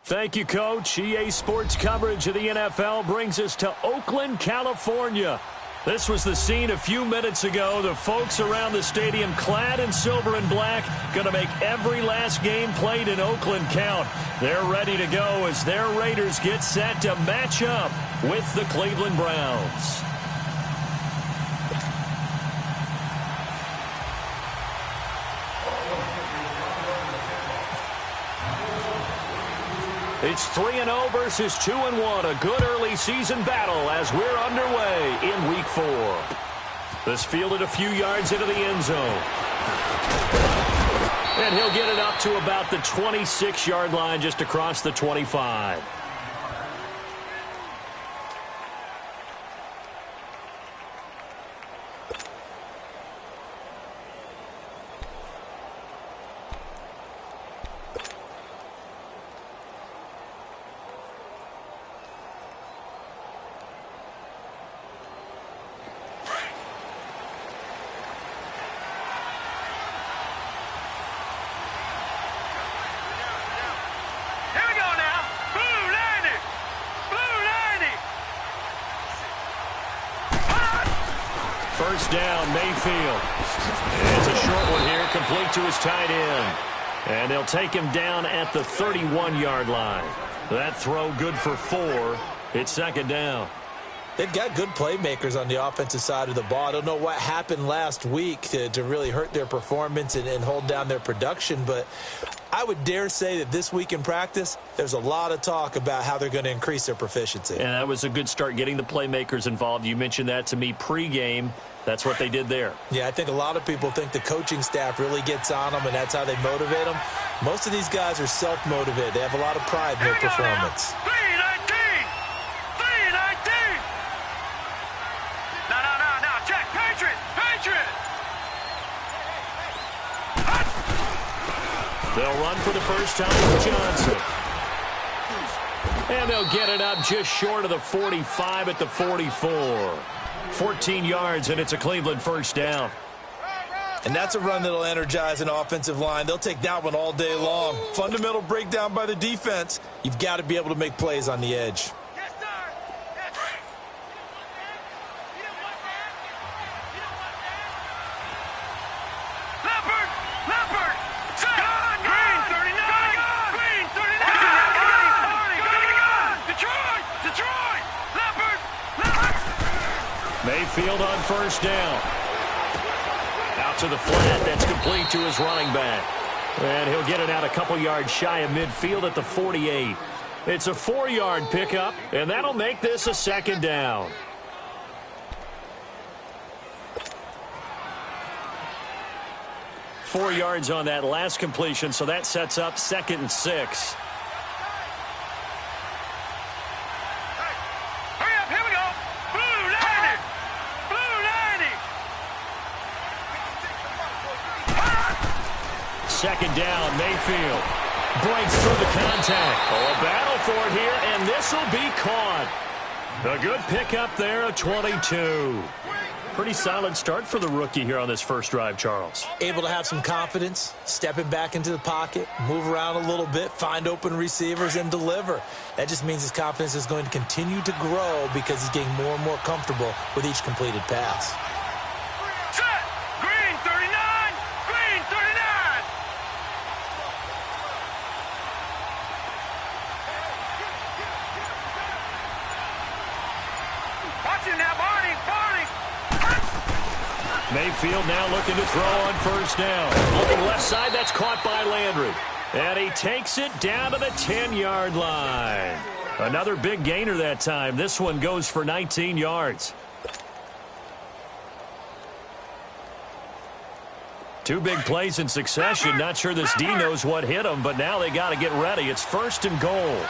Thank you, Coach. EA Sports coverage of the NFL brings us to Oakland, California. This was the scene a few minutes ago. The folks around the stadium clad in silver and black going to make every last game played in Oakland count. They're ready to go as their Raiders get set to match up with the Cleveland Browns. It's 3-0 versus 2-1. A good early season battle as we're underway in Week 4. This fielded a few yards into the end zone. And he'll get it up to about the 26-yard line, just across the 25. First down, Mayfield. It's a short one here, complete to his tight end. And they'll take him down at the 31-yard line. That throw good for 4. It's second down. They've got good playmakers on the offensive side of the ball. I don't know what happened last week to really hurt their performance and hold down their production, but I would dare say that this week in practice, there's a lot of talk about how they're going to increase their proficiency. And that was a good start, getting the playmakers involved. You mentioned that to me pregame. That's what they did there. Yeah, I think a lot of people think the coaching staff really gets on them, and that's how they motivate them. Most of these guys are self-motivated. They have a lot of pride in their performance. They'll run for the first time with Johnson. And they'll get it up just short of the 45 at the 44. 14 yards, and it's a Cleveland first down. And that's a run that'll energize an offensive line. They'll take that one all day long. Fundamental breakdown by the defense. You've got to be able to make plays on the edge. Mayfield on first down. Out to the flat. That's complete to his running back. And he'll get it out a couple yards shy of midfield at the 48. It's a 4-yard pickup, and that'll make this a second down. Four yards on that last completion, so that sets up 2nd and 6. Second down, Mayfield breaks through the contact. Oh, a battle for it here, and this will be caught. A good pickup there, a 22. Pretty solid start for the rookie here on this first drive, Charles. Able to have some confidence, stepping back into the pocket, move around a little bit, find open receivers, and deliver. That just means his confidence is going to continue to grow because he's getting more and more comfortable with each completed pass. Mayfield now looking to throw on first down. Looking left side, that's caught by Landry. And he takes it down to the 10-yard line. Another big gainer that time. This one goes for 19 yards. Two big plays in succession. Not sure this D knows what hit him, but now they got to get ready. It's 1st and goal.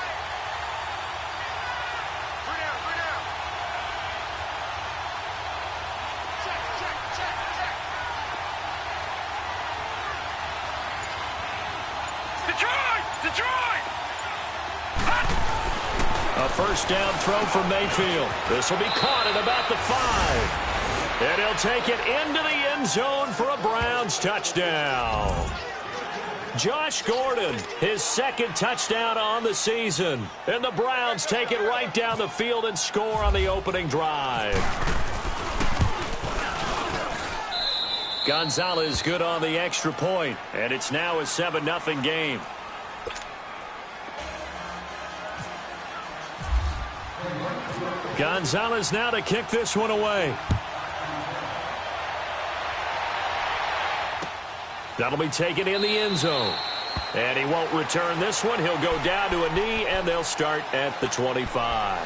A first down throw from Mayfield. This will be caught at about the 5. And he'll take it into the end zone for a Browns touchdown. Josh Gordon, his second touchdown on the season. And the Browns take it right down the field and score on the opening drive. Gonzalez good on the extra point, and it's now a 7-0 game. Gonzalez now to kick this one away. That'll be taken in the end zone. And he won't return this one. He'll go down to a knee, and they'll start at the 25.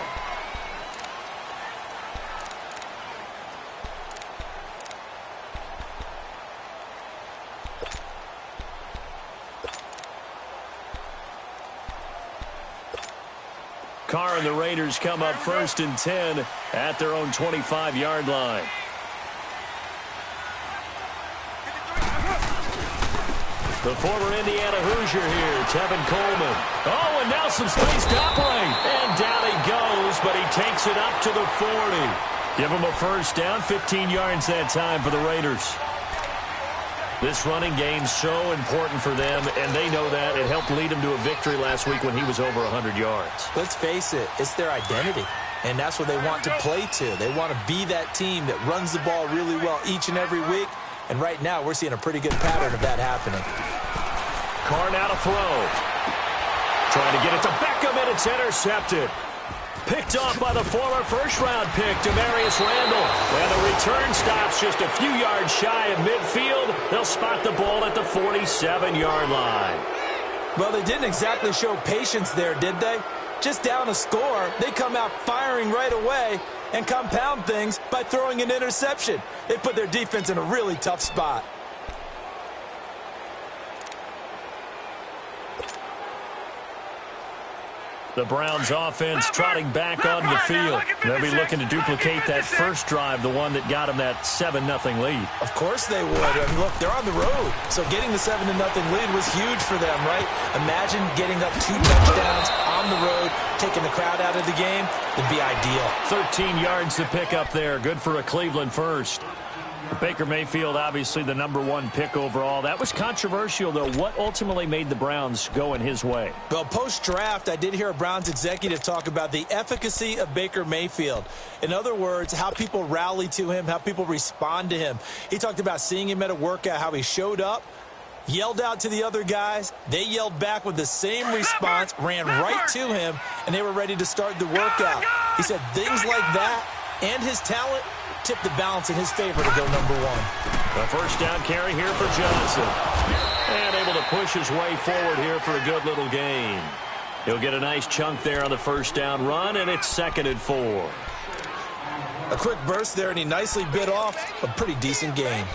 Carr and the Raiders come up 1st and 10 at their own 25-yard line. The former Indiana Hoosier here, Tevin Coleman. Oh, and now some space to operate. And down he goes, but he takes it up to the 40. Give him a first down, 15 yards that time for the Raiders. This running game's so important for them, and they know that. It helped lead them to a victory last week when he was over 100 yards. Let's face it, it's their identity, and that's what they want to play to. They want to be that team that runs the ball really well each and every week, and right now we're seeing a pretty good pattern of that happening. Carr now to throw. Trying to get it to Beckham, and it's intercepted. Picked off by the former first-round pick, Demarius Randall. And the return stops just a few yards shy of midfield. They'll spot the ball at the 47-yard line. Well, they didn't exactly show patience there, did they? Just down a score, they come out firing right away and compound things by throwing an interception. They put their defense in a really tough spot. The Browns offense trotting back onto the field. They'll be looking to duplicate that first drive, the one that got them that 7-0 lead. Of course they would. I mean, look, they're on the road. So getting the 7-0 lead was huge for them, right? Imagine getting up 2 touchdowns on the road, taking the crowd out of the game. It'd be ideal. 13 yards to pick up there. Good for a Cleveland first. Baker Mayfield, obviously the #1 pick overall. That was controversial, though. What ultimately made the Browns go in his way? Well, post-draft, I did hear a Browns executive talk about the efficacy of Baker Mayfield. In other words, how people rally to him, how people respond to him. He talked about seeing him at a workout, how he showed up, yelled out to the other guys. They yelled back with the same response, ran right to him, and they were ready to start the workout. He said things like that and his talent tip the balance in his favor to go #1. A first down carry here for Johnson. And able to push his way forward here for a good little gain. He'll get a nice chunk there on the first down run, and it's 2nd and 4. A quick burst there, and he nicely bit off a pretty decent gain.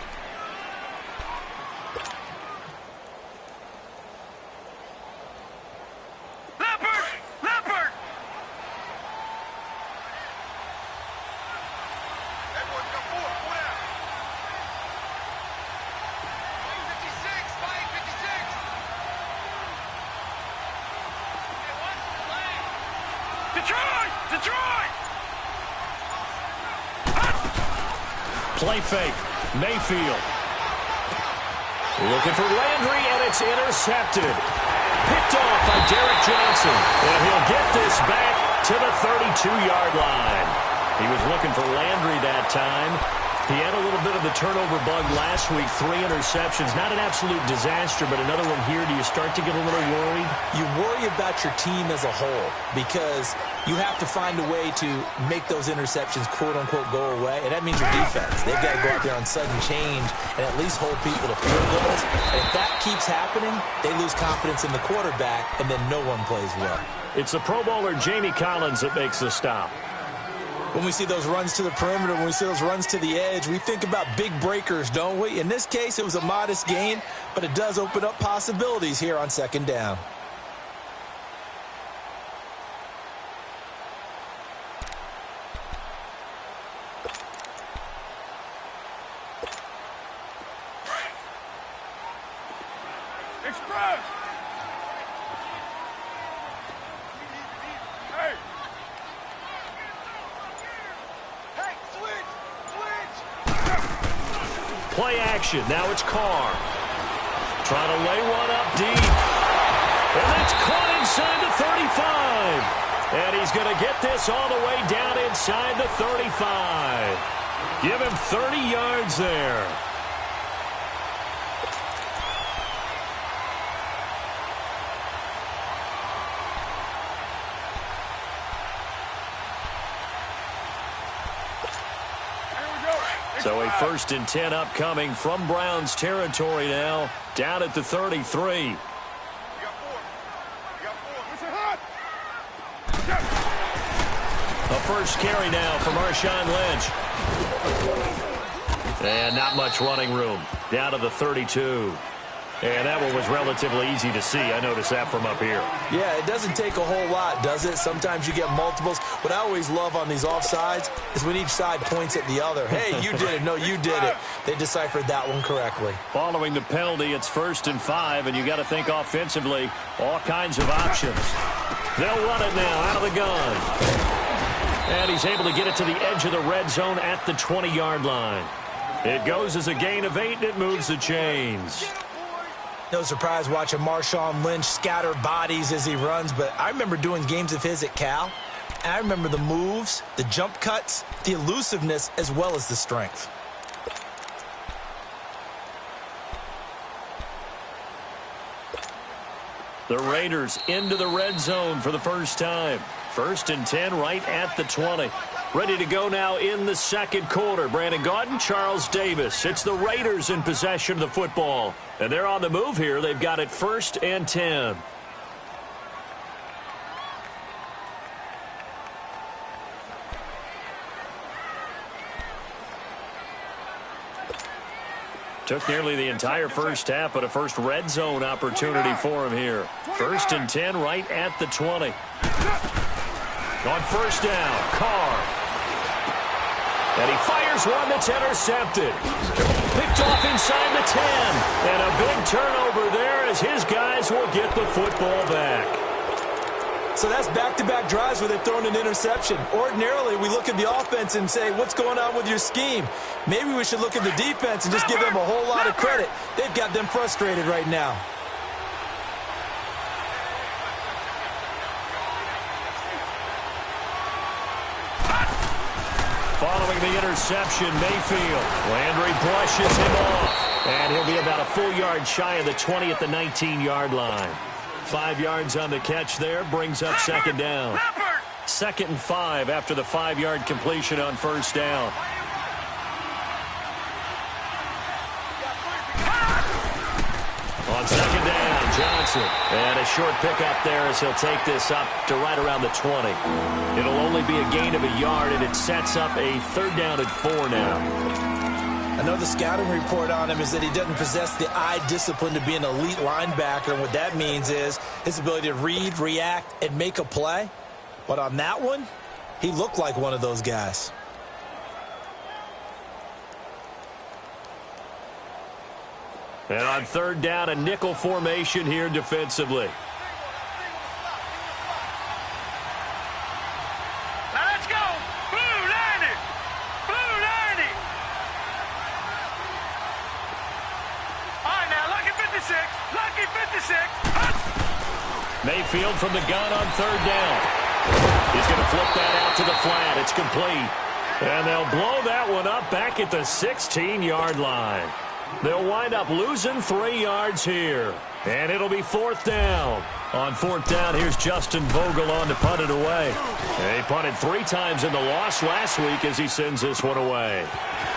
Play fake. Mayfield. Looking for Landry, and it's intercepted. Picked off by Derek Johnson. And he'll get this back to the 32-yard line. He was looking for Landry that time. He had a little bit of the turnover bug last week. 3 interceptions. Not an absolute disaster, but another one here. Do you start to get a little worried? You worry about your team as a whole because you have to find a way to make those interceptions, quote-unquote, go away. And that means your defense. They've got to go out there on sudden change and at least hold people to field goals. And if that keeps happening, they lose confidence in the quarterback, and then no one plays well. It's the Pro Bowler Jamie Collins that makes the stop. When we see those runs to the perimeter, when we see those runs to the edge, we think about big breakers, don't we? In this case, it was a modest gain, but it does open up possibilities here on 2nd down. Play action. Now it's Carr. Trying to lay one up deep. inside the 35. And he's going to get this all the way down inside the 35. Give him 30 yards there. So a 1st and 10 upcoming from Browns territory now, down at the 33. A first carry now from Marshawn Lynch. And not much running room. Down to the 32. And that one was relatively easy to see. I noticed that from up here. Yeah, it doesn't take a whole lot, does it? Sometimes you get multiples. What I always love on these offsides is when each side points at the other. Hey, you did it. No, you did it. They deciphered that one correctly. Following the penalty, it's 1st and 5, and you got to think offensively, all kinds of options. They'll run it now out of the gun. And he's able to get it to the edge of the red zone at the 20-yard line. It goes as a gain of 8, and it moves the chains. No surprise watching Marshawn Lynch scatter bodies as he runs, but I remember doing games of his at Cal, and I remember the moves, the jump cuts, the elusiveness, as well as the strength. The Raiders into the red zone for the first time. 1st and 10 right at the 20. Ready to go now in the second quarter. Brandon Gaudin, Charles Davis. It's the Raiders in possession of the football. And they're on the move here. They've got it 1st and 10. Took nearly the entire first half, but a first red zone opportunity for him here. 1st and 10 right at the 20. On 1st down, Carr. And he fires one that's intercepted. Picked off inside the 10. And a big turnover there as his guys will get the football back. So that's back-to-back drives where they've thrown an interception. Ordinarily, we look at the offense and say, what's going on with your scheme? Maybe we should look at the defense and just give them a whole lot of credit. They've got them frustrated right now. Following the interception, Mayfield. Landry brushes him off. And he'll be about a full yard shy of the 20 at the 19-yard line. 5 yards on the catch there, brings up 2nd down. 2nd and 5 after the 5-yard completion on 1st down. On 2nd down, Johnson. And a short pickup there as he'll take this up to right around the 20. It'll only be a gain of a yard, and it sets up a 3rd down and 4 now. I know the scouting report on him is that he doesn't possess the eye discipline to be an elite linebacker, and what that means is his ability to read, react, and make a play. But on that one, he looked like one of those guys. And on 3rd down, a nickel formation here defensively. Now let's go. Blue 90. Blue 90. All right, now, lucky 56. Lucky 56. Mayfield from the gun on 3rd down. He's going to flip that out to the flat. It's complete. And they'll blow that one up back at the 16-yard line. They'll wind up losing 3 yards here. And it'll be 4th down. On 4th down, here's Justin Vogel on to punt it away. He punted 3 times in the loss last week as he sends this one away.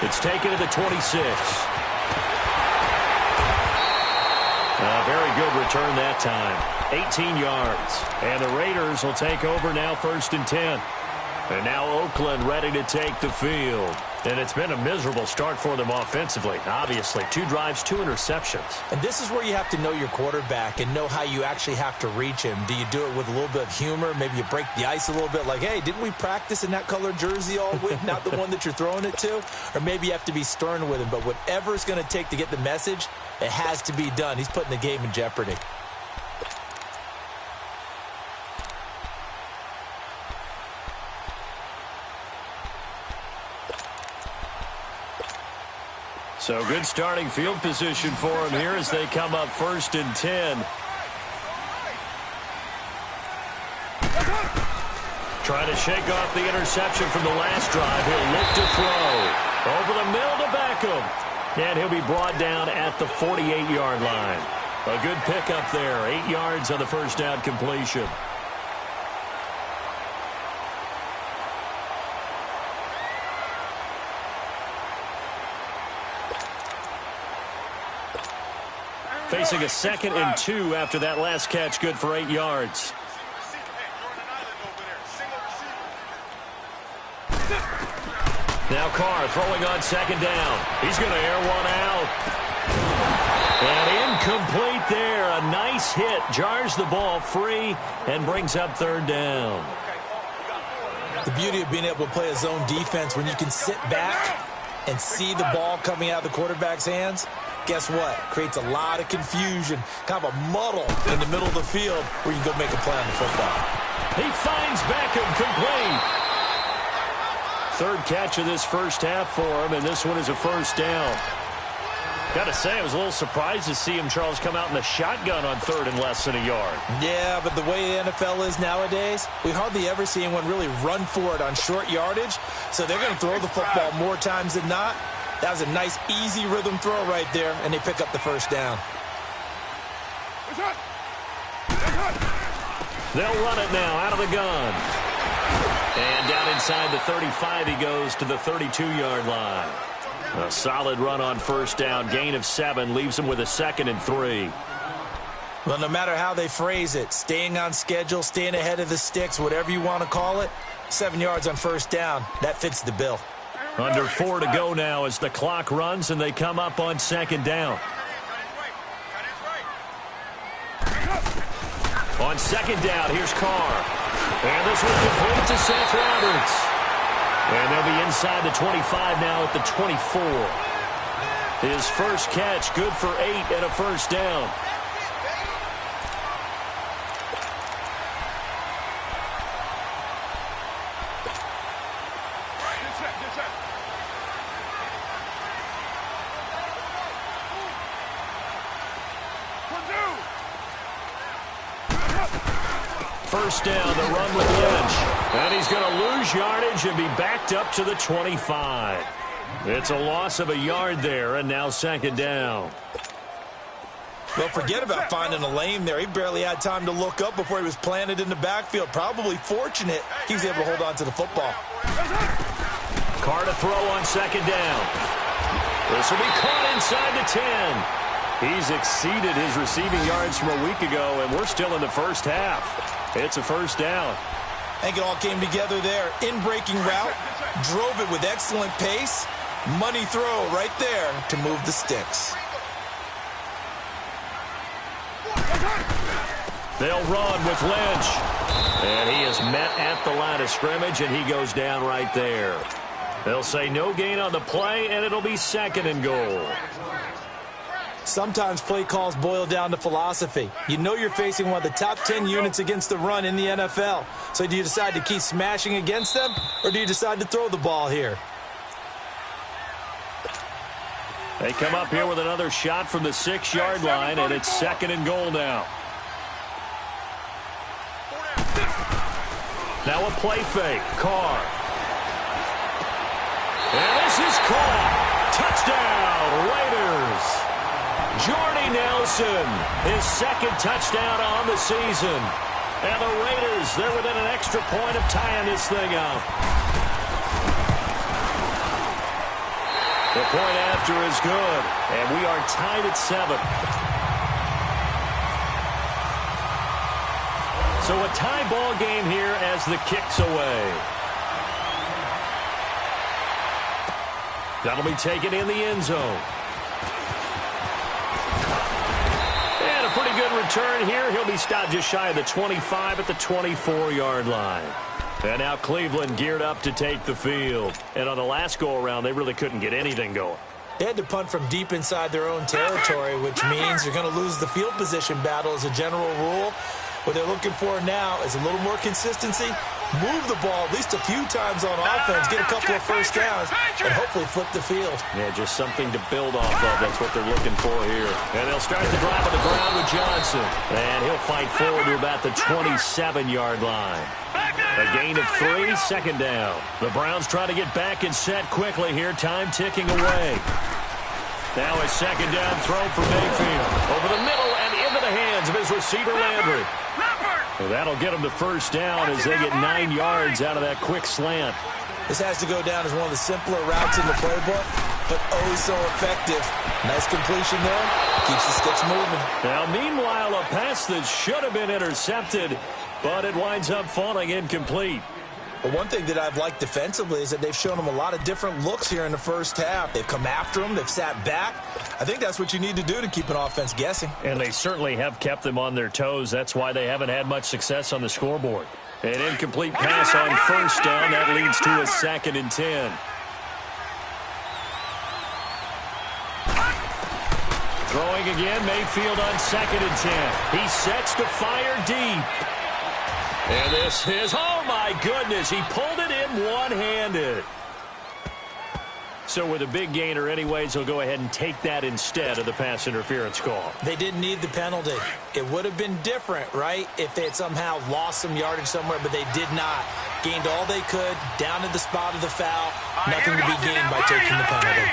It's taken to the 26. A very good return that time. 18 yards. And the Raiders will take over now 1st and 10. And now Oakland ready to take the field. And it's been a miserable start for them offensively. Obviously, 2 drives, 2 interceptions. And this is where you have to know your quarterback and know how you actually have to reach him. Do you do it with a little bit of humor? Maybe you break the ice a little bit like, hey, didn't we practice in that color jersey all week, not the one that you're throwing it to? Or maybe you have to be stern with him. But whatever it's going to take to get the message, it has to be done. He's putting the game in jeopardy. So good starting field position for him here as they come up 1st and 10. Trying to shake off the interception from the last drive. He'll look to throw. Over the middle to Beckham. And he'll be brought down at the 48-yard line. A good pickup there. 8 yards on the first down completion. Facing a 2nd and 2 after that last catch, good for 8 yards. Now Carr throwing on 2nd down. He's going to air one out. And incomplete there. A nice hit. Jars the ball free and brings up 3rd down. The beauty of being able to play a zone defense when you can sit back and see the ball coming out of the quarterback's hands. Guess what? Creates a lot of confusion, kind of a muddle in the middle of the field where you can go make a play on the football. He finds Beckham complete. 3rd catch of this first half for him, and this one is a first down. Got to say, I was a little surprised to see him, Charles, come out in the shotgun on 3rd and less than a yard. Yeah, but the way the NFL is nowadays, we hardly ever see anyone really run for it on short yardage, so they're going to throw the football more times than not. That was a nice, easy rhythm throw right there, and they pick up the first down. They'll run it now out of the gun. And down inside the 35, he goes to the 32-yard line. A solid run on first down. Gain of 7 leaves him with a 2nd and 3. Well, no matter how they phrase it, staying on schedule, staying ahead of the sticks, whatever you want to call it, 7 yards on first down, that fits the bill. Under 4 to go now as the clock runs and they come up on 2nd down. On 2nd down, here's Carr. And this one complete to Seth Roberts. And they'll be inside the 25 now at the 24. His first catch, good for 8 and a first down. First down, the run with Lynch. And he's going to lose yardage and be backed up to the 25. It's a loss of a yard there, and now 2nd down. Well, forget about finding a lane there. He barely had time to look up before he was planted in the backfield. Probably fortunate he was able to hold on to the football. Carr to throw on 2nd down. This will be caught inside the 10. He's exceeded his receiving yards from a week ago, and we're still in the first half. It's a first down. I think it all came together there. In-breaking route, drove it with excellent pace. Money throw right there to move the sticks. They'll run with Lynch. And he is met at the line of scrimmage, and he goes down right there. They'll say no gain on the play, and it'll be 2nd and goal. Sometimes play calls boil down to philosophy. You know you're facing one of the top 10 units against the run in the NFL. So do you decide to keep smashing against them, or do you decide to throw the ball here? They come up here with another shot from the 6-yard line, and it's 2nd and goal now. Now a play fake. Carr. And this is caught. Touchdown, Raiders. Jordy Nelson, his 2nd touchdown on the season. And the Raiders, they're within an extra point of tying this thing up. The point after is good, and we are tied at 7. So a tie ball game here as the kick's away. That'll be taken in the end zone. And a pretty good return here. He'll be stopped just shy of the 25 at the 24-yard line. And now Cleveland geared up to take the field. And on the last go-around, they really couldn't get anything going. They had to punt from deep inside their own territory, which means you're going to lose the field position battle as a general rule. What they're looking for now is a little more consistency move the ball at least a few times on offense, get a couple of first downs, and hopefully flip the field. Yeah, just something to build off of. That's what they're looking for here. And they'll start the drive on the ground with Johnson. And he'll fight forward to about the 27-yard line. A gain of 3, second down. The Browns trying to get back and set quickly here. Time ticking away. Now a second down throw for Mayfield. Over the middle and into the hands of his receiver, Landry. Well, that'll get them to first down as they get 9 yards out of that quick slant. This has to go down as one of the simpler routes in the playbook, but oh so effective. Nice completion there. Keeps the sticks moving. Now, meanwhile, a pass that should have been intercepted, but it winds up falling incomplete. But one thing that I've liked defensively is that they've shown them a lot of different looks here in the first half. They've come after them. They've sat back. I think that's what you need to do to keep an offense guessing. And they certainly have kept them on their toes. That's why they haven't had much success on the scoreboard. An incomplete pass on first down. That leads to a 2nd and 10. Throwing again, Mayfield on 2nd and 10. He sets to fire deep. And this is, oh my goodness, he pulled it in one-handed. So with a big gainer anyways, he'll go ahead and take that instead of the pass interference call. They didn't need the penalty. It would have been different, right, if they had somehow lost some yardage somewhere, but they did not. Gained all they could, down to the spot of the foul. Nothing to be gained by taking the penalty.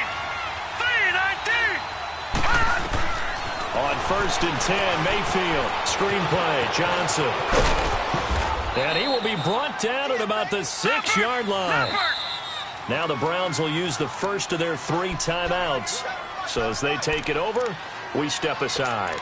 On 1st and 10, Mayfield, screenplay, Johnson. And he will be brought down at about the 6-yard line. Now the Browns will use the first of their 3 timeouts. So as they take it over, we step aside.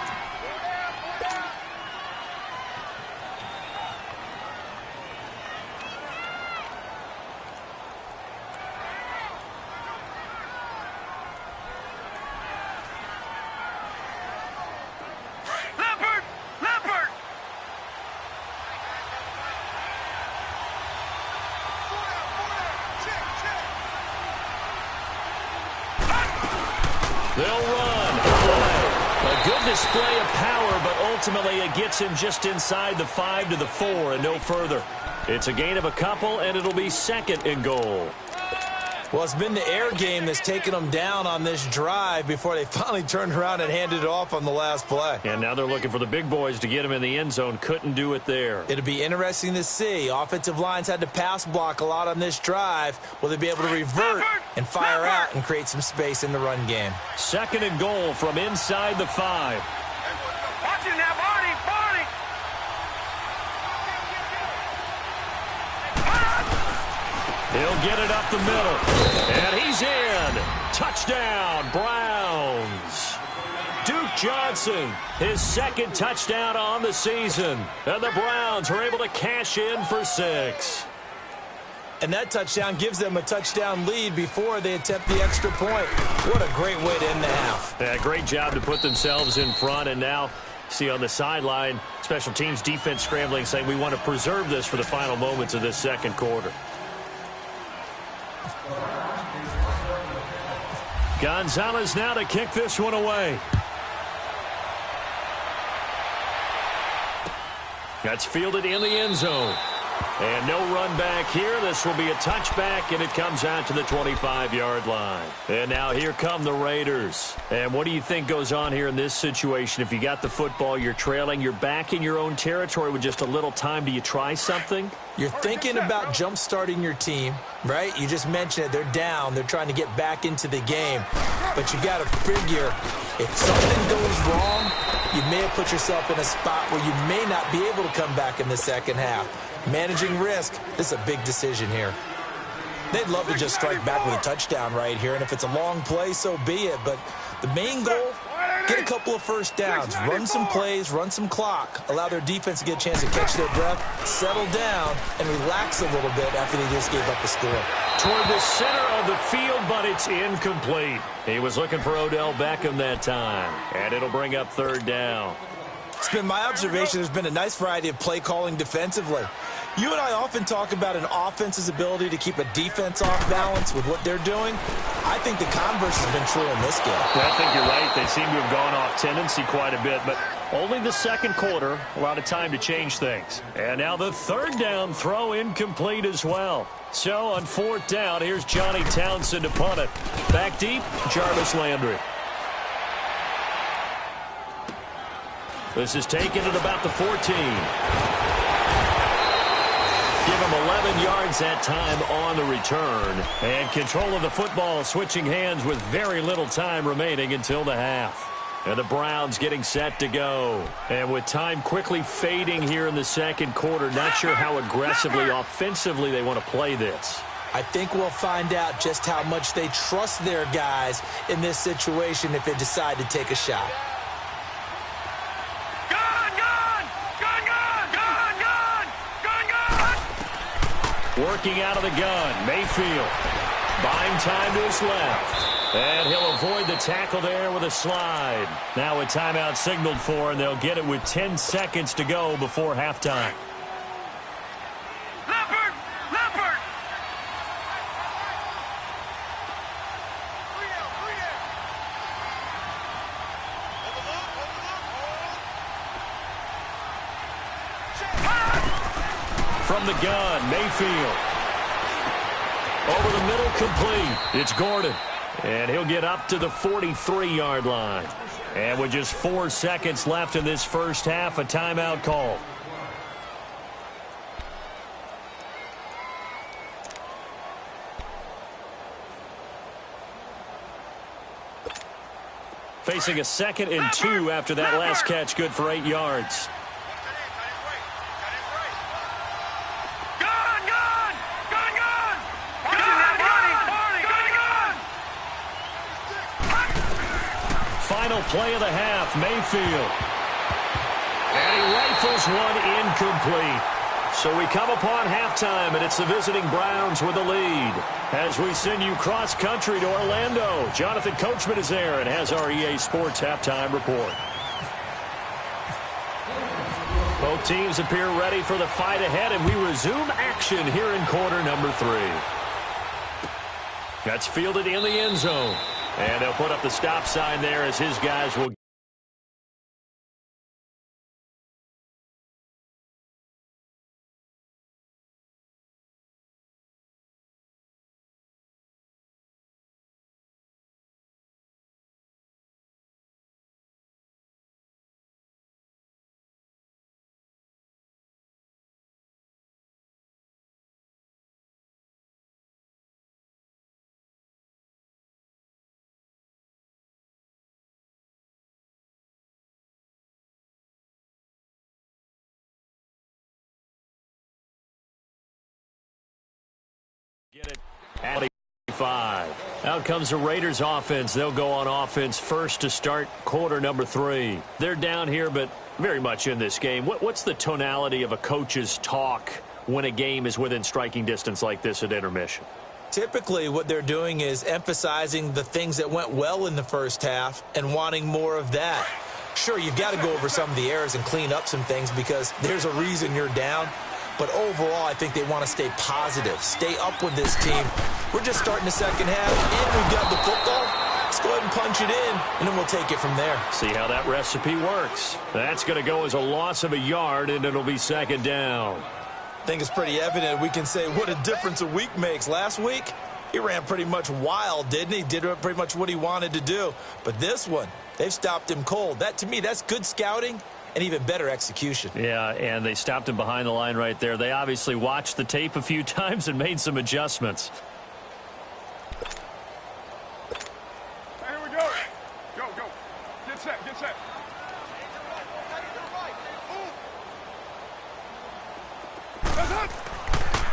They'll run. A good display of power, but ultimately it gets him just inside the 5 to the 4 and no further. It's a gain of a couple, and it'll be 2nd and goal. Well, it's been the air game that's taken them down on this drive before they finally turned around and handed it off on the last play. And now they're looking for the big boys to get him in the end zone. Couldn't do it there. It'll be interesting to see. Offensive lines had to pass block a lot on this drive. Will they be able to revert and fire out and create some space in the run game? 2nd and goal from inside the 5. Watch it now, Barney, Barney. He'll get it up the middle. And he's in. Touchdown, Browns. Duke Johnson, his 2nd touchdown on the season. And the Browns are able to cash in for 6. And that touchdown gives them a touchdown lead before they attempt the extra point. What a great way to end the half. Yeah, great job to put themselves in front. And now, see on the sideline, special teams defense scrambling, saying we want to preserve this for the final moments of this 2nd quarter. Gonzalez now to kick this one away. That's fielded in the end zone. And no run back here. This will be a touchback, and it comes out to the 25-yard line. And now here come the Raiders. And what do you think goes on here in this situation? If you got the football, you're trailing, you're back in your own territory with just a little time. Do you try something? You're thinking about jump-starting your team, right? You just mentioned it. They're down. They're trying to get back into the game. But you got to figure if something goes wrong, you may have put yourself in a spot where you may not be able to come back in the second half. Managing risk, this is a big decision here. They'd love to just strike back with a touchdown right here, and if it's a long play, so be it. But the main goal, get a couple of first downs, run some plays, run some clock, allow their defense to get a chance to catch their breath, settle down, and relax a little bit after they just gave up a score. Toward the center of the field, but it's incomplete. He was looking for Odell Beckham that time, and it'll bring up 3rd down. It's been my observation there's been a nice variety of play calling defensively. You and I often talk about an offense's ability to keep a defense off balance with what they're doing. I think the converse has been true in this game. Well, I think you're right. They seem to have gone off tendency quite a bit, but Only the second quarter, a lot of time to change things. And now the third down throw incomplete as well. So on fourth down, here's Johnny Townsend to punt it. Back deep, Jarvis Landry. This is taken at about the 14. Give him 11 yards that time on the return. And control of the football switching hands with very little time remaining until the half. And the Browns getting set to go. And with time quickly fading here in the second quarter, not sure how aggressively, offensively they want to play this. I think we'll find out just how much they trust their guys in this situation if they decide to take a shot. Working out of the gun, Mayfield. Buying time to his left. And he'll avoid the tackle there with a slide. Now a timeout signaled for, and they'll get it with 10 seconds to go before halftime. Leopard! Leopard! From the gun, Mayfield. Over the middle, complete. It's Gordon. And he'll get up to the 43-yard line. And with just 4 seconds left in this first half, a timeout call. Facing a 2nd and 2 after that last catch, good for 8 yards. Final play of the half, Mayfield. And he rifles one incomplete. So we come upon halftime, and it's the visiting Browns with the lead. As we send you cross-country to Orlando, Jonathan Coachman is there and has our EA Sports halftime report. Both teams appear ready for the fight ahead, and we resume action here in quarter number 3. That's fielded in the end zone. And they'll put up the stop sign there as his guys will get it at 5. Out comes the Raiders offense. They'll go on offense first to start quarter number 3. They're down here, but very much in this game. What's the tonality of a coach's talk when a game is within striking distance like this at intermission? Typically, what they're doing is emphasizing the things that went well in the first half and wanting more of that. Sure, you've got to go over some of the errors and clean up some things because there's a reason you're down. But overall, I think they want to stay positive, stay up with this team. We're just starting the second half, and we've got the football. Let's go ahead and punch it in, and then we'll take it from there. See how that recipe works. That's going to go as a loss of a yard, and it'll be second down. I think it's pretty evident. We can say what a difference a week makes. Last week, he ran pretty much wild, didn't he? Did pretty much what he wanted to do. But this one, they've stopped him cold. That, to me, that's good scouting and even better execution. Yeah, and they stopped him behind the line right there. They obviously watched the tape a few times and made some adjustments. Here we go. Go, go. Get set, get set.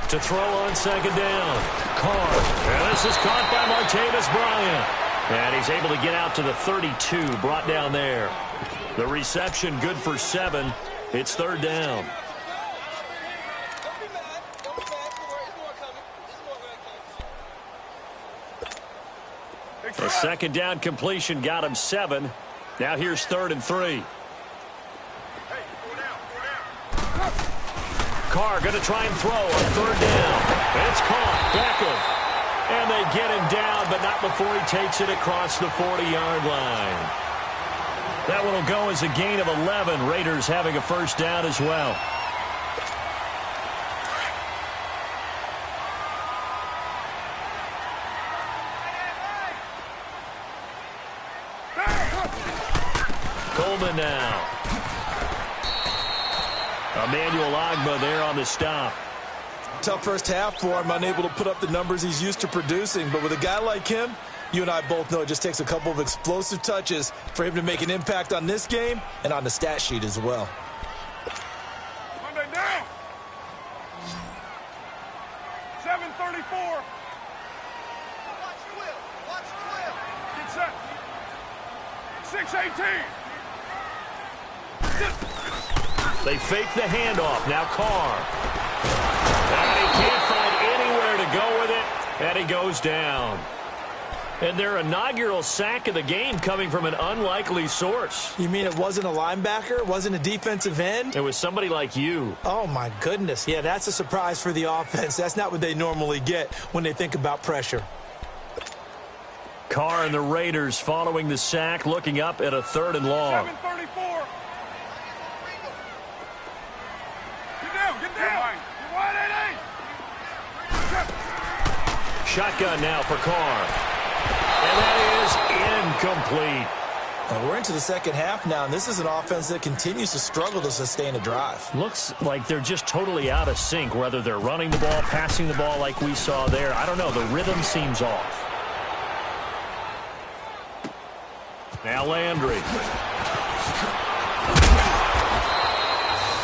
To throw on second down. Carr. And this is caught by Martavis Bryant. And he's able to get out to the 32, brought down there. The reception good for 7. It's third down. A second down completion got him 7. Now here's 3rd and 3. Carr going to try and throw on third down. It's caught. Beckham. And they get him down, but not before he takes it across the 40-yard line. That one will go as a gain of 11. Raiders having a first down as well. Coleman now. Emmanuel Ogbah there on the stop. Tough first half for him, unable to put up the numbers he's used to producing. But with a guy like him, you and I both know it just takes a couple of explosive touches for him to make an impact on this game and on the stat sheet as well. Monday down. 7:34. Watch Will. Watch Will. Get set. 6:18. They fake the handoff. Now Carr. And he can't find anywhere to go with it, and he goes down. And their inaugural sack of the game coming from an unlikely source. You mean it wasn't a linebacker? It wasn't a defensive end? It was somebody like you. Oh, my goodness. Yeah, that's a surprise for the offense. That's not what they normally get when they think about pressure. Carr and the Raiders following the sack, looking up at a 3rd and long. 7:34. Get down. Get down. Get wide, 8-8. Shotgun now for Carr. And that is incomplete. And we're into the second half now, and this is an offense that continues to struggle to sustain a drive. Looks like they're just totally out of sync, whether they're running the ball, passing the ball like we saw there. I don't know. The rhythm seems off. Now Landry.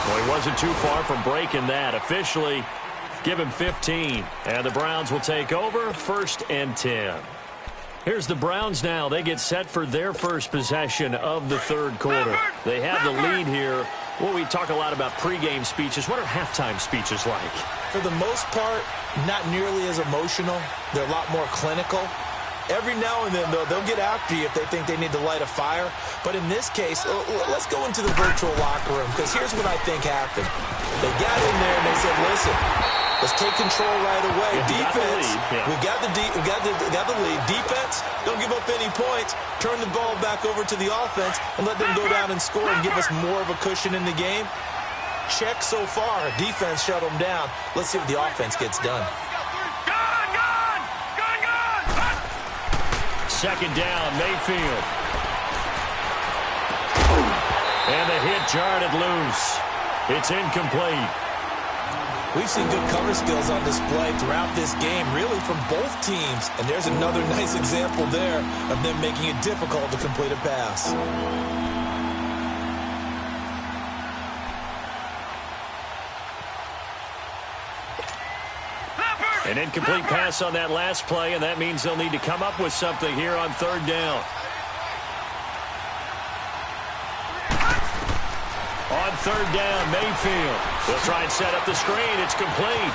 Well, he wasn't too far from breaking that. Officially, give him 15. And the Browns will take over, 1st and 10. Here's the Browns now. They get set for their first possession of the 3rd quarter. They have the lead here. Well, we talk a lot about pregame speeches. What are halftime speeches like? For the most part, not nearly as emotional. They're a lot more clinical. Every now and then, though, they'll get after you if they think they need to light a fire. But in this case, let's go into the virtual locker room, because here's what I think happened. They got in there and they said, listen, let's take control right away. Defense, we got the lead. Defense, don't give up any points. Turn the ball back over to the offense and let them go down and score and give us more of a cushion in the game. Check so far. Defense shut them down. Let's see what the offense gets done. Second down, Mayfield. And the hit jarred it loose. It's incomplete. We've seen good cover skills on display throughout this game, really from both teams. And there's another nice example there of them making it difficult to complete a pass. An incomplete pass on that last play, and that means they'll need to come up with something here on 3rd down. On 3rd down, Mayfield. They'll try and set up the screen. It's complete.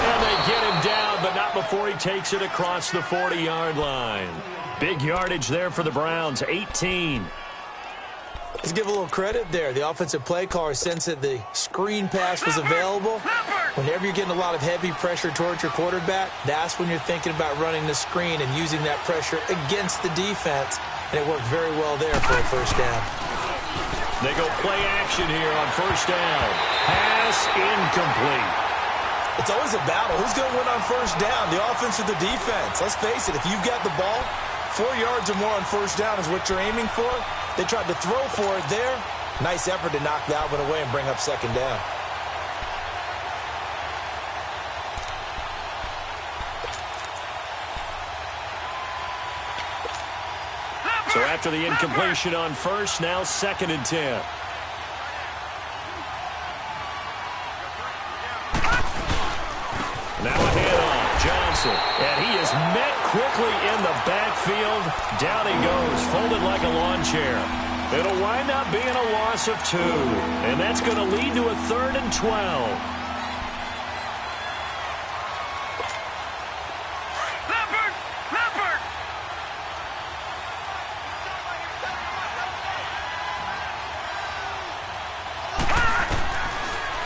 And they get him down, but not before he takes it across the 40-yard line. Big yardage there for the Browns, 18. Let's give a little credit there. The offensive play caller sensed that the screen pass was available. Whenever you're getting a lot of heavy pressure towards your quarterback, that's when you're thinking about running the screen and using that pressure against the defense. And it worked very well there for a first down. They go play action here on 1st down. Pass incomplete. It's always a battle. Who's going to win on 1st down, the offense or the defense? Let's face it, if you've got the ball, 4 yards or more on 1st down is what you're aiming for. They tried to throw for it there. Nice effort to knock that one away and bring up 2nd down. So after the incompletion on 1st, now 2nd and 10. Now a handoff, Johnson. And he is met quickly in the backfield. Down he goes, folded like a lawn chair. It'll wind up being a loss of 2. And that's going to lead to a 3rd and 12.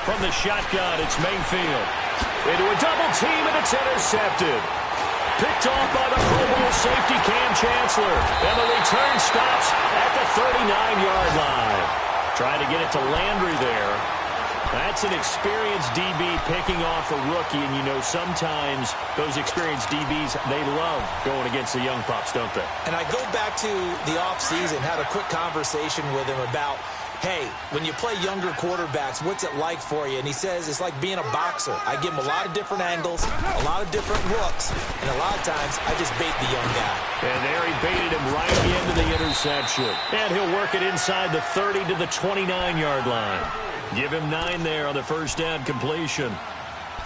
From the shotgun, it's Mayfield. Into a double team, and it's intercepted. Picked off by the Pro Bowl safety Cam Chancellor. And the return stops at the 39-yard line. Trying to get it to Landry there. That's an experienced DB picking off a rookie, and you know sometimes those experienced DBs, they love going against the young pups, don't they? And I go back to the offseason, had a quick conversation with him about, hey, when you play younger quarterbacks, what's it like for you? And he says it's like being a boxer. I give him a lot of different angles, a lot of different looks, and a lot of times I just bait the young guy. And there he baited him right into the interception. And he'll work it inside the 30 to the 29-yard line. Give him 9 there on the first down completion.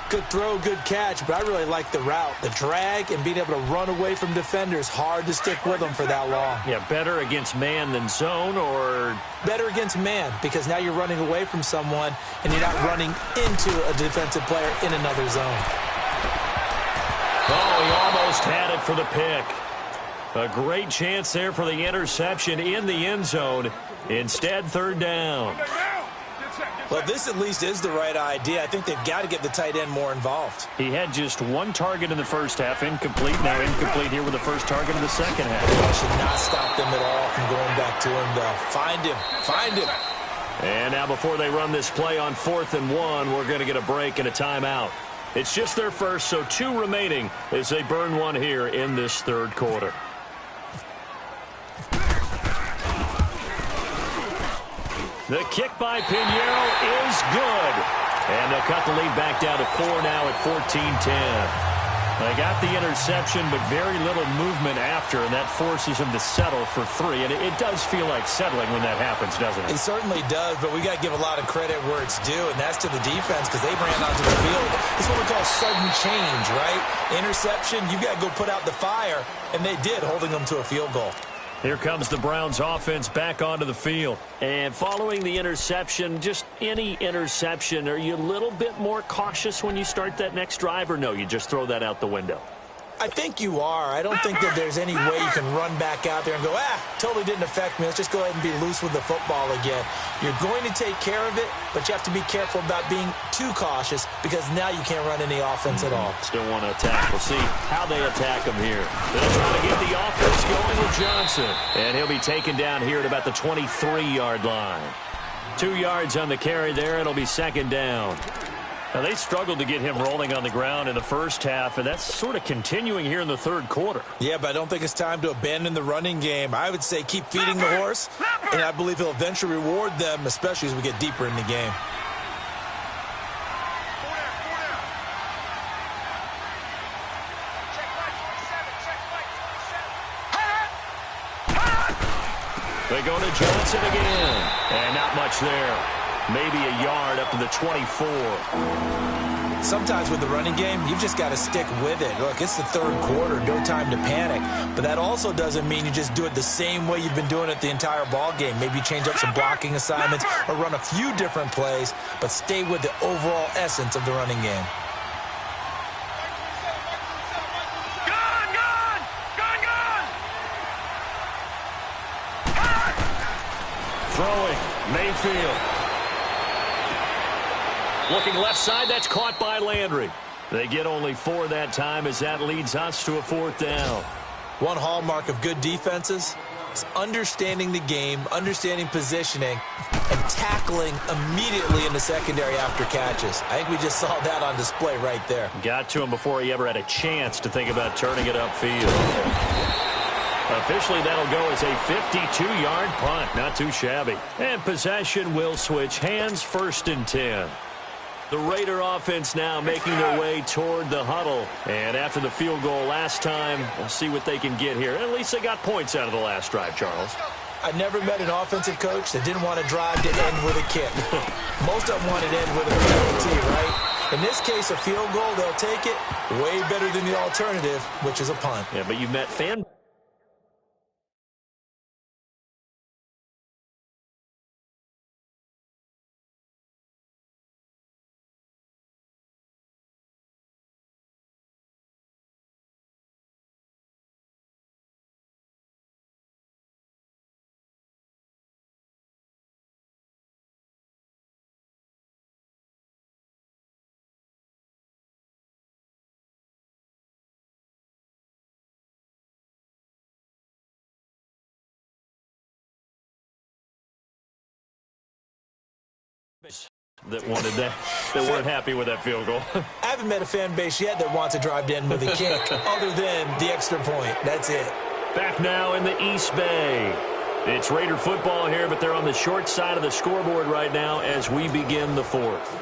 Good throw, good catch, but I really like the route. The drag and being able to run away from defenders, hard to stick with them for that long. Yeah, better against man than zone, or? Better against man, because now you're running away from someone and you're not running into a defensive player in another zone. Oh, he almost had it for the pick. A great chance there for the interception in the end zone. Instead, third down. Well, this at least is the right idea. I think they've got to get the tight end more involved. He had just 1 target in the first half, incomplete. Now incomplete here with the first target in the second half. That should not stop them at all from going back to him, though. Find him. And now before they run this play on 4th and 1, we're going to get a break and a timeout. It's just their first, so 2 remaining as they burn 1 here in this third quarter. The kick by Pinheiro is good. And they'll cut the lead back down to 4 now at 14-10. They got the interception, but very little movement after, and that forces him to settle for 3. And it does feel like settling when that happens, doesn't it? It certainly does, but we got to give a lot of credit where it's due, and that's to the defense because they ran onto the field. It's what we call sudden change, right? Interception, you got to go put out the fire, and they did, holding them to a field goal. Here comes the Browns offense back onto the field. And following the interception, just any interception, are you a little bit more cautious when you start that next drive, or no, you just throw that out the window? I think you are. I don't think that there's any way you can run back out there and go, totally didn't affect me. Let's just go ahead and be loose with the football again. You're going to take care of it, but you have to be careful about being too cautious because now you can't run any offense at all. Still want to attack. We'll see how they attack him here. They'll try to get the offense going with Johnson. And he'll be taken down here at about the 23-yard line. 2 yards on the carry there. It'll be second down. Now, they struggled to get him rolling on the ground in the first half, and that's sort of continuing here in the third quarter. Yeah, but I don't think it's time to abandon the running game. I would say keep feeding the horse, and I believe he'll eventually reward them, especially as we get deeper in the game. They go to Johnson again, and not much there. Maybe a yard up to the 24. Sometimes with the running game, you've just got to stick with it. Look, it's the third quarter, no time to panic. But that also doesn't mean you just do it the same way you've been doing it the entire ball game. Maybe change up some blocking assignments or run a few different plays, but stay with the overall essence of the running game. Throwing, Mayfield. Looking left side, that's caught by Landry. They get only 4 that time as that leads us to a 4th down. One hallmark of good defenses is understanding the game, understanding positioning, and tackling immediately in the secondary after catches. I think we just saw that on display right there. Got to him before he ever had a chance to think about turning it upfield. Officially, that'll go as a 52-yard punt. Not too shabby. And possession will switch hands, 1st and 10. The Raider offense now making their way toward the huddle. And after the field goal last time, we'll see what they can get here. At least they got points out of the last drive, Charles. I never met an offensive coach that didn't want to drive to end with a kick. Most of them want to end with a penalty, right? In this case, a field goal, they'll take it way better than the alternative, which is a punt. Yeah, but you've met fan that wanted that weren't happy with that field goal. I haven't met a fan base yet that wants to drive to end with a kick other than the extra point. That's it. Back now in the East Bay. It's Raider football here, but they're on the short side of the scoreboard right now as we begin the fourth.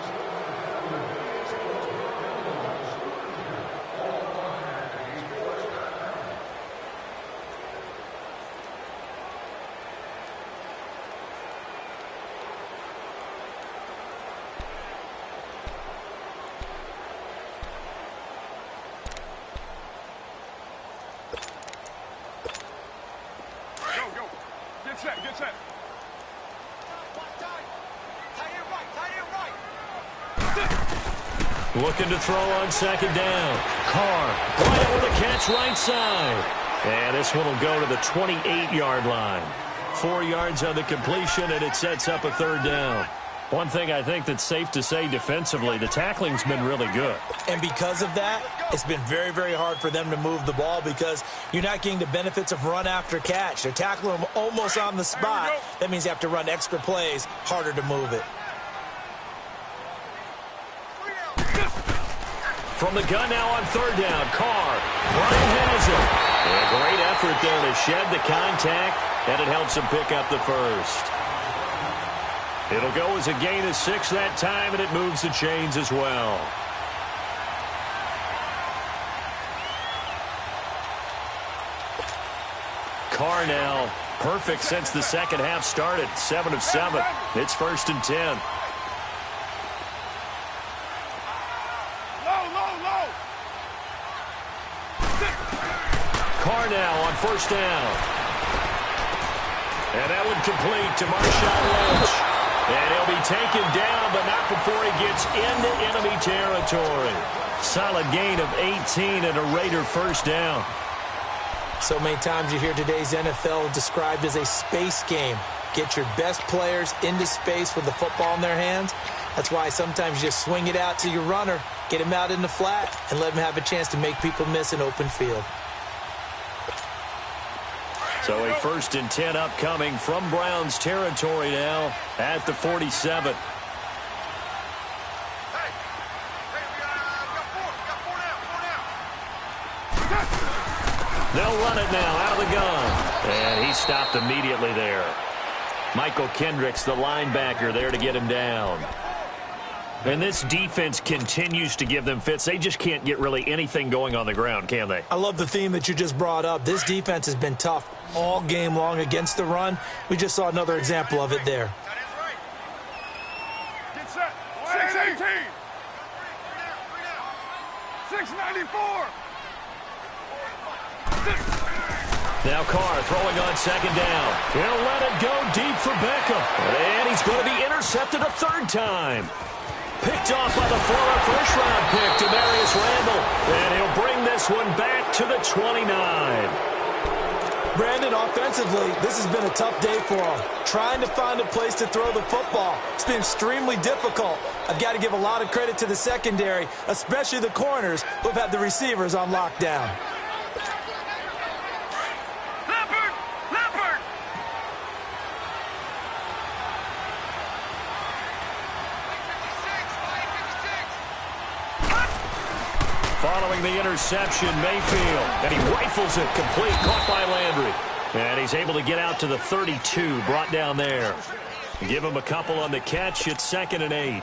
Get set. Looking to throw on second down. Carr right over the catch right side. And this one will go to the 28-yard line. 4 yards on the completion, and it sets up a third down. One thing I think that's safe to say defensively, the tackling's been really good. And because of that, it's been very, very hard for them to move the ball because you're not getting the benefits of run after catch. They're tackling them almost on the spot. That means you have to run extra plays, harder to move it. From the gun now on third down, Carr. Brian has it. A great effort there to shed the contact, and it helps him pick up the first. It'll go as a gain of 6 that time, and it moves the chains as well. Carr now, perfect since the second half started. 7 of 7. It's 1st and 10. Low. Carr now on first down. And that one complete to Marshawn Lynch. And he'll be taken down, but not before he gets into enemy territory. Solid gain of 18 and a Raider first down. So many times you hear today's NFL described as a space game. Get your best players into space with the football in their hands. That's why sometimes you just swing it out to your runner, get him out in the flat, and let him have a chance to make people miss an open field. So a 1st and 10 upcoming from Browns territory now at the 47. They'll run it now out of the gun. And he stopped immediately there. Michael Kendricks, the linebacker, there to get him down. And this defense continues to give them fits. They just can't get really anything going on the ground, can they? I love the theme that you just brought up. This defense has been tough all game long against the run. We just saw another example of it there. Get set. 618. 694. Now Carr throwing on second down. He'll let it go deep for Beckham. And he's going to be intercepted a third time. Picked off by the former first-round pick, Demarius Randall. And he'll bring this one back to the 29. Brandon, offensively, this has been a tough day for him. Trying to find a place to throw the football. It's been extremely difficult. I've got to give a lot of credit to the secondary, especially the corners who've had the receivers on lockdown. Following the interception, Mayfield, and he rifles it complete, caught by Landry. And he's able to get out to the 32, brought down there. Give him a couple on the catch. It's 2nd and 8.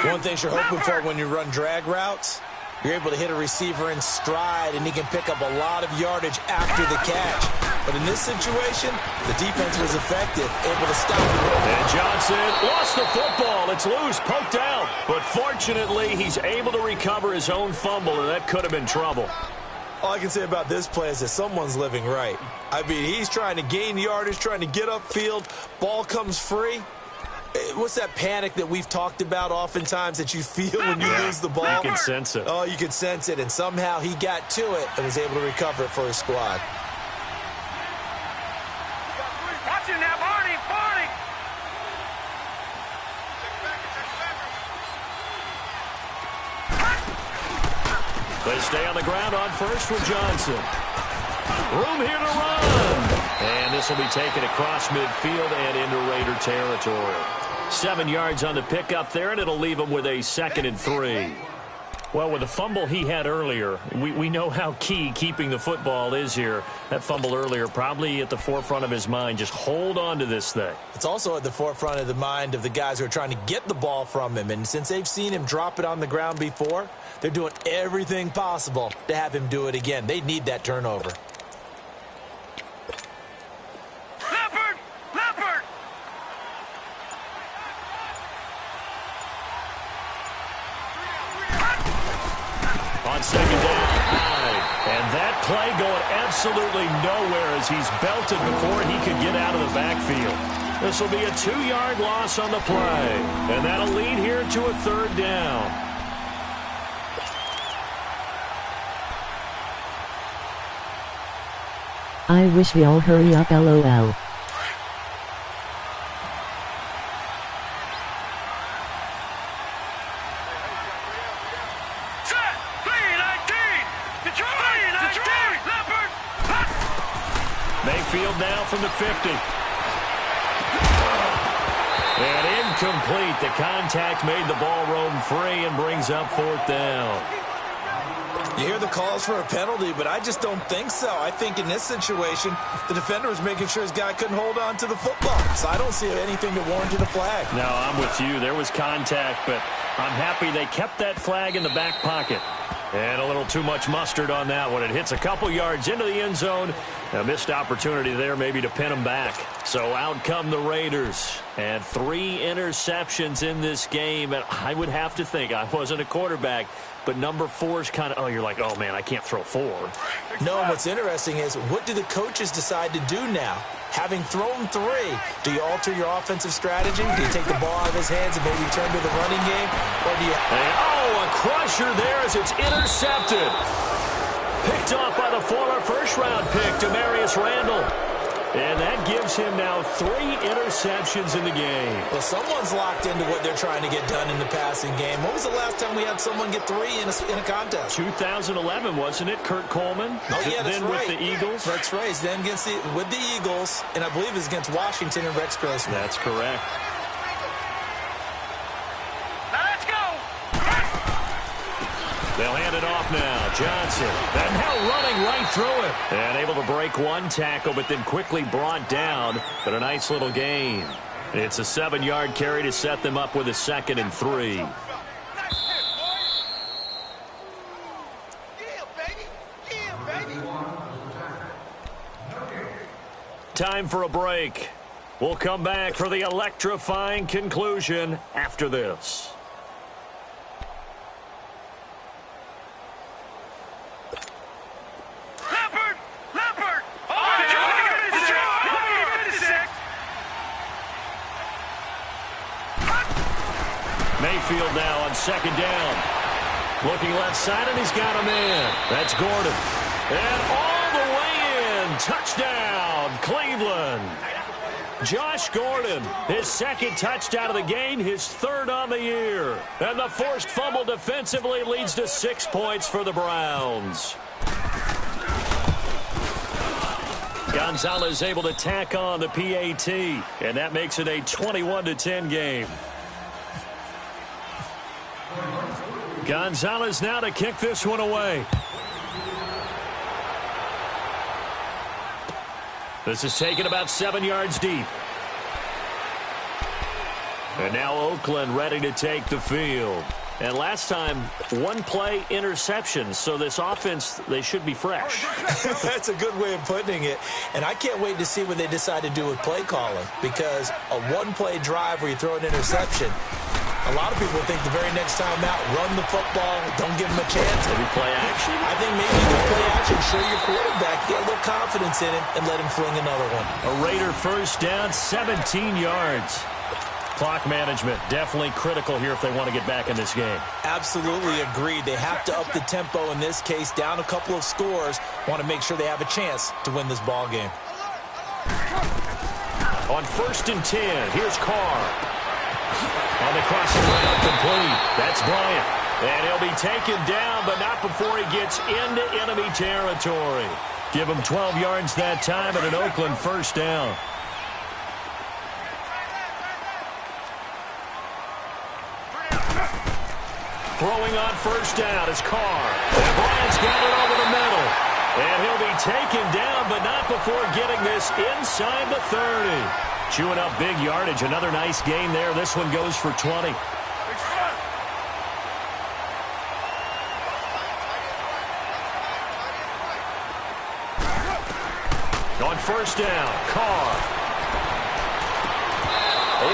One thing you're hoping for when you run drag routes, you're able to hit a receiver in stride, and he can pick up a lot of yardage after the catch. But in this situation, the defense was effective, able to stop it. And Johnson lost the football. It's loose, poked out. But fortunately, he's able to recover his own fumble, and that could have been trouble. All I can say about this play is that someone's living right. I mean, he's trying to gain yardage, trying to get upfield. Ball comes free. What's that panic that we've talked about oftentimes that you feel when you lose the ball? You can sense it. Oh, you can sense it. And somehow he got to it and was able to recover it for his squad. Watch it now, Barney. They stay on the ground on first with Johnson. Room here to run. And this will be taken across midfield and into Raider territory. 7 yards on the pickup there, and it'll leave him with a 2nd and 3. Well, with the fumble he had earlier, we know how key keeping the football is here. That fumble earlier probably at the forefront of his mind. Just hold on to this thing. It's also at the forefront of the mind of the guys who are trying to get the ball from him. And since they've seen him drop it on the ground before, they're doing everything possible to have him do it again. They need that turnover. On 2nd down, and that play going absolutely nowhere as he's belted before he could get out of the backfield. This will be a 2-yard loss on the play, and that'll lead here to a 3rd down. I wish we all hurry up, LOL. Mayfield now from the 50. And incomplete. The contact made the ball roam free and brings up 4th down. You hear the calls for a penalty, but I just don't think so. I think in this situation, the defender was making sure his guy couldn't hold on to the football. So I don't see anything that warranted a flag. No, I'm with you. There was contact, but I'm happy they kept that flag in the back pocket. And a little too much mustard on that one. It hits a couple yards into the end zone. A missed opportunity there maybe to pin them back. So out come the Raiders. And 3 interceptions in this game. And I would have to think, I wasn't a quarterback, but number 4 is kind of, oh, you're like, oh, man, I can't throw 4. No, what's interesting is what do the coaches decide to do now? Having thrown 3, do you alter your offensive strategy? Do you take the ball out of his hands and maybe turn to the running game? Or do you... Oh, a crusher there as it's intercepted. Picked off by the former first-round pick, Demarius Randall. And that gives him now 3 interceptions in the game. Well, someone's locked into what they're trying to get done in the passing game. When was the last time we had someone get 3 in a contest? 2011, wasn't it? Kurt Coleman? Oh, yeah, that's then right. With the Eagles? That's right. Then with the Eagles, and I believe it was against Washington and Rex Grossman. That's correct. They'll hand it off now. Johnson. And now running right through it. And able to break one tackle, but then quickly brought down. But a nice little gain. It's a 7-yard carry to set them up with a 2nd and 3. Time for a break. We'll come back for the electrifying conclusion after this. Mayfield now on 2nd down. Looking left side, and he's got a man. That's Gordon. And all the way in. Touchdown, Cleveland. Josh Gordon, his 2nd touchdown of the game, his 3rd on the year. And the forced fumble defensively leads to 6 points for the Browns. Gonzalez able to tack on the PAT, and that makes it a 21-10 game. Gonzalez now to kick this one away. This is taken about 7 yards deep. And now Oakland ready to take the field. And last time, 1-play interception. So this offense, they should be fresh. That's a good way of putting it. And I can't wait to see what they decide to do with play calling. Because a 1-play drive where you throw an interception, a lot of people think the very next time out, run the football, don't give them a chance. Maybe play action? I think maybe you can play action, show your quarterback, get a little confidence in him, and let him fling another one. A Raider first down, 17 yards. Clock management, definitely critical here if they want to get back in this game. Absolutely agreed. They have to up the tempo in this case, down a couple of scores, want to make sure they have a chance to win this ball game. On 1st and 10, here's Carr. On the crossing route, complete. That's Bryant. And he'll be taken down, but not before he gets into enemy territory. Give him 12 yards that time and an Oakland first down. Throwing on first down is Carr. And Bryant's got it over the middle. And he'll be taken down, but not before getting this inside the 30. Chewing up big yardage. Another nice gain there. This one goes for 20. On first down, Carr.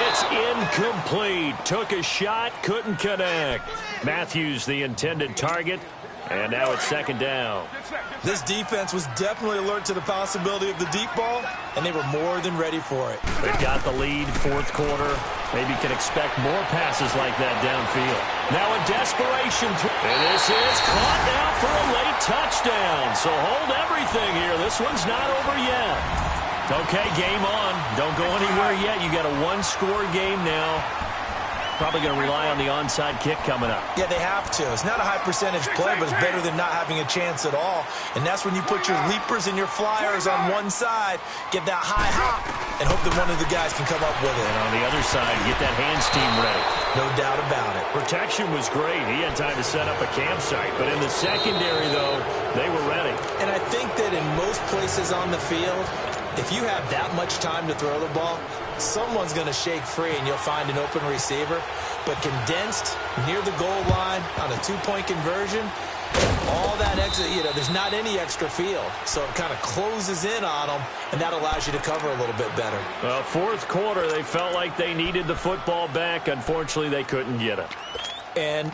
It's incomplete. Took a shot, couldn't connect. Matthews the intended target, and now it's second down. This defense was definitely alert to the possibility of the deep ball, and they were more than ready for it. They've got the lead, fourth quarter. Maybe can expect more passes like that downfield. Now a desperation. And this is caught now for a late touchdown. So hold everything here. This one's not over yet. Okay, game on. Don't go anywhere yet. You got a one-score game now. Probably going to rely on the onside kick coming up. Yeah, they have to. It's not a high-percentage play, but it's better than not having a chance at all. And that's when you put your leapers and your flyers on one side, get that high hop, and hope that one of the guys can come up with it. And on the other side, get that hands team ready. No doubt about it. Protection was great. He had time to set up a campsite. But in the secondary, though, they were ready. And I think that in most places on the field, if you have that much time to throw the ball, someone's going to shake free and you'll find an open receiver. But condensed near the goal line on a two-point conversion, all that extra, there's not any extra field. So it kind of closes in on them, and that allows you to cover a little bit better. Fourth quarter, they felt like they needed the football back. Unfortunately, they couldn't get it. And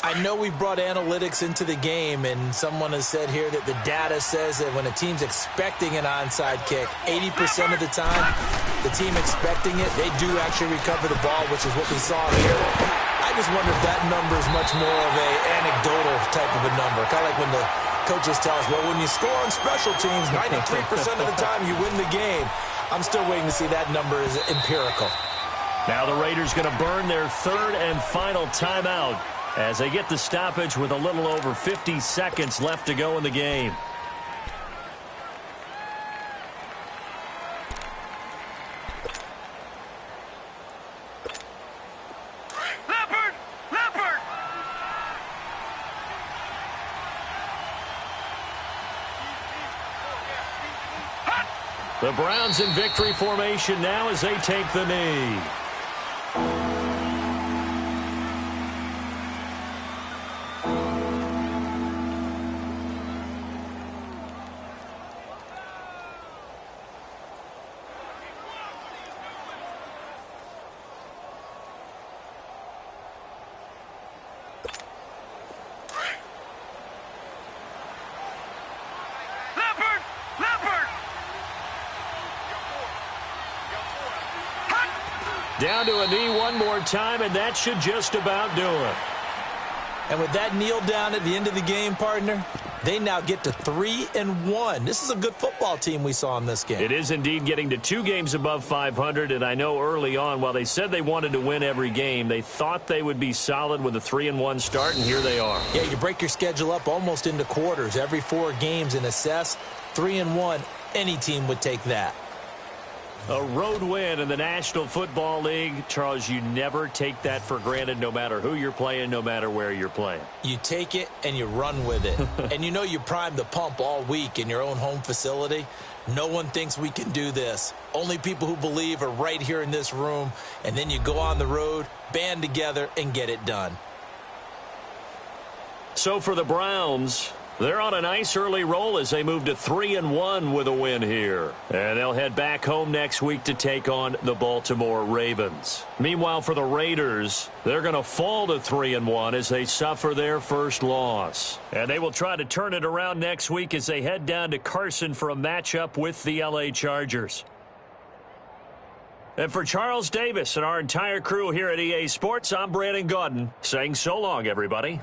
I know we brought analytics into the game, and someone has said here that the data says that when a team's expecting an onside kick, 80% of the time, the team expecting it, they do actually recover the ball, which is what we saw here. I just wonder if that number is much more of a anecdotal type of a number. Kind of like when the coaches tell us, well, when you score on special teams, 93% of the time you win the game. I'm still waiting to see that number is empirical. Now the Raiders going to burn their third and final timeout as they get the stoppage with a little over 50 seconds left to go in the game. Leopard! The Browns in victory formation now as they take the knee. Down to a knee one more time, and that should just about do it. And with that kneel down at the end of the game, partner, they now get to 3-1. This is a good football team we saw in this game. It is indeed getting to 2 games above 500, and I know early on, while they said they wanted to win every game, they thought they would be solid with a 3-1 start, and here they are. Yeah, you break your schedule up almost into quarters, every 4 games, and assess 3-1. Any team would take that. A road win in the National Football League. Charles, you never take that for granted, no matter who you're playing, no matter where you're playing. You take it and you run with it. And you know you primed the pump all week in your own home facility. No one thinks we can do this. Only people who believe are right here in this room. And then you go on the road, band together, and get it done. So for the Browns, they're on a nice early roll as they move to 3-1 with a win here. And they'll head back home next week to take on the Baltimore Ravens. Meanwhile, for the Raiders, they're going to fall to 3-1 as they suffer their first loss. And they will try to turn it around next week as they head down to Carson for a matchup with the LA Chargers. And for Charles Davis and our entire crew here at EA Sports, I'm Brandon Gaudin saying so long, everybody.